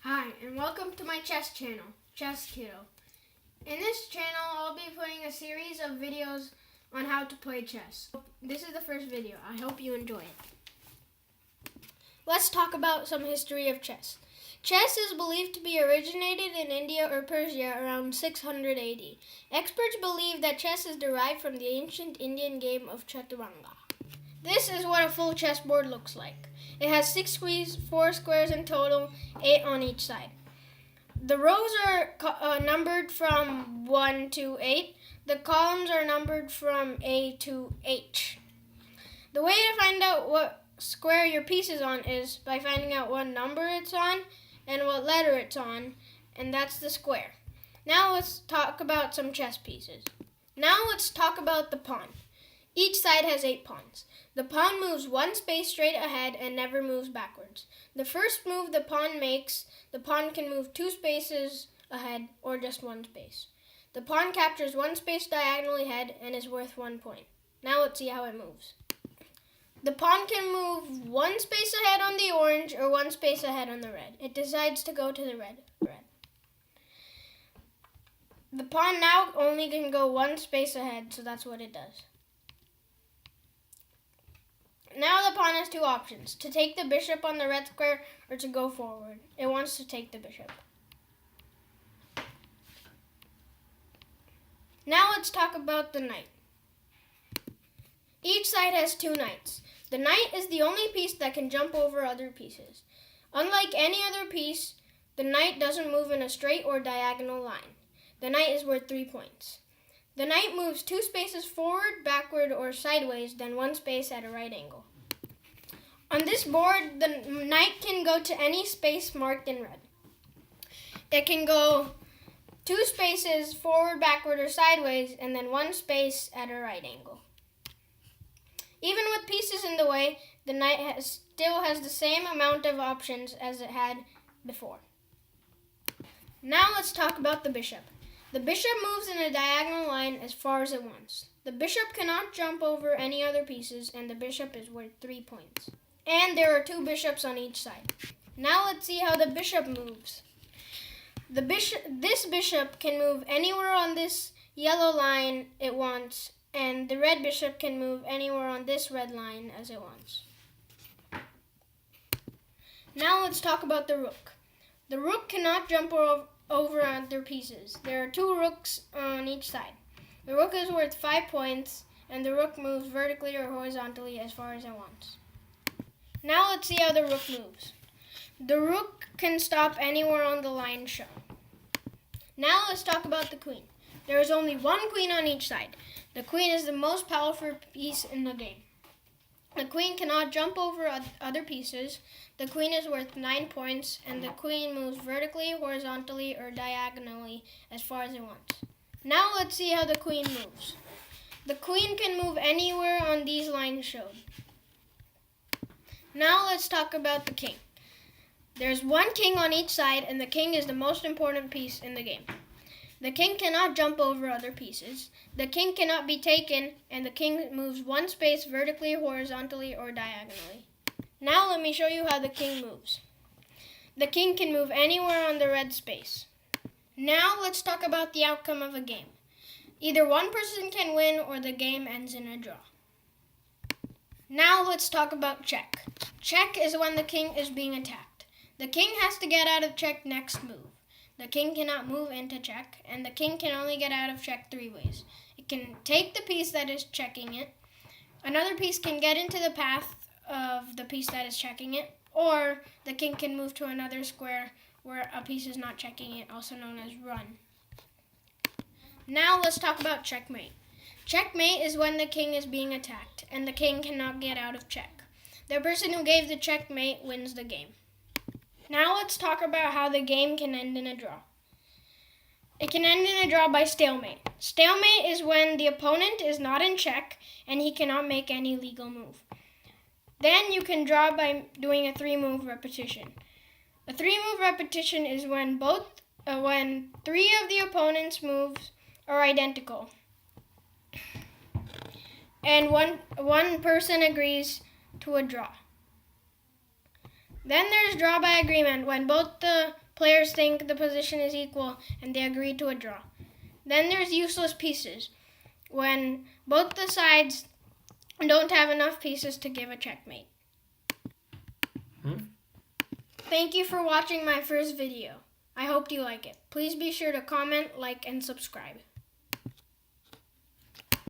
Hi, and welcome to my chess channel, Chess Kiddo. In this channel, I'll be putting a series of videos on how to play chess. This is the first video. I hope you enjoy it. Let's talk about some history of chess. Chess is believed to be originated in India or Persia around 600 AD. Experts believe that chess is derived from the ancient Indian game of chaturanga. This is what a full chessboard looks like. It has 6 squares, 4 squares in total, 8 on each side. The rows are numbered from 1 to 8. The columns are numbered from A to H. The way to find out what square your piece is on is by finding out what number it's on and what letter it's on, and that's the square. Now let's talk about some chess pieces. Now let's talk about the pawn. Each side has 8 pawns. The pawn moves 1 space straight ahead and never moves backwards. The first move the pawn makes, the pawn can move 2 spaces ahead or just 1 space. The pawn captures 1 space diagonally ahead and is worth 1 point. Now let's see how it moves. The pawn can move 1 space ahead on the orange or 1 space ahead on the red. It decides to go to the red. The pawn now only can go 1 space ahead, so that's what it does. Now the pawn has 2 options, to take the bishop on the red square or to go forward. It wants to take the bishop. Now let's talk about the knight. Each side has 2 knights. The knight is the only piece that can jump over other pieces. Unlike any other piece, the knight doesn't move in a straight or diagonal line. The knight is worth 3 points. The knight moves 2 spaces forward, backward, or sideways, then 1 space at a right angle. On this board, the knight can go to any space marked in red. It can go 2 spaces forward, backward, or sideways, and then 1 space at a right angle. Even with pieces in the way, the knight still has the same amount of options as it had before. Now let's talk about the bishop. The bishop moves in a diagonal line as far as it wants. The bishop cannot jump over any other pieces, and the bishop is worth 3 points. And there are 2 bishops on each side. Now let's see how the bishop moves. This bishop can move anywhere on this yellow line it wants, and the red bishop can move anywhere on this red line as it wants. Now let's talk about the rook. The rook cannot jump over other pieces. There are 2 rooks on each side. The rook is worth 5 points, and the rook moves vertically or horizontally as far as it wants. Now let's see how the rook moves. The rook can stop anywhere on the line shown. Now let's talk about the queen. There is only 1 queen on each side. The queen is the most powerful piece in the game. The queen cannot jump over other pieces. The queen is worth 9 points, and the queen moves vertically, horizontally, or diagonally as far as it wants. Now let's see how the queen moves. The queen can move anywhere on these lines shown. Now let's talk about the king. There's 1 king on each side, and the king is the most important piece in the game. The king cannot jump over other pieces. The king cannot be taken, and the king moves 1 space vertically, horizontally, or diagonally. Now let me show you how the king moves. The king can move anywhere on the red space. Now let's talk about the outcome of a game. Either one person can win or the game ends in a draw. Now let's talk about check. Check is when the king is being attacked. The king has to get out of check next move. The king cannot move into check, and the king can only get out of check 3 ways. It can take the piece that is checking it, another piece can get into the path of the piece that is checking it, or the king can move to another square where a piece is not checking it, also known as run. Now let's talk about checkmate. Checkmate is when the king is being attacked, and the king cannot get out of check. The person who gave the checkmate wins the game. Now let's talk about how the game can end in a draw. It can end in a draw by stalemate. Stalemate is when the opponent is not in check and he cannot make any legal move. Then you can draw by doing a 3-move repetition. A 3-move repetition is when 3 of the opponent's moves are identical, and one person agrees to a draw. Then there's draw by agreement, when both the players think the position is equal and they agree to a draw. Then there's useless pieces, when both the sides don't have enough pieces to give a checkmate. Thank you for watching my first video. I hope you like it. Please be sure to comment, like, and subscribe.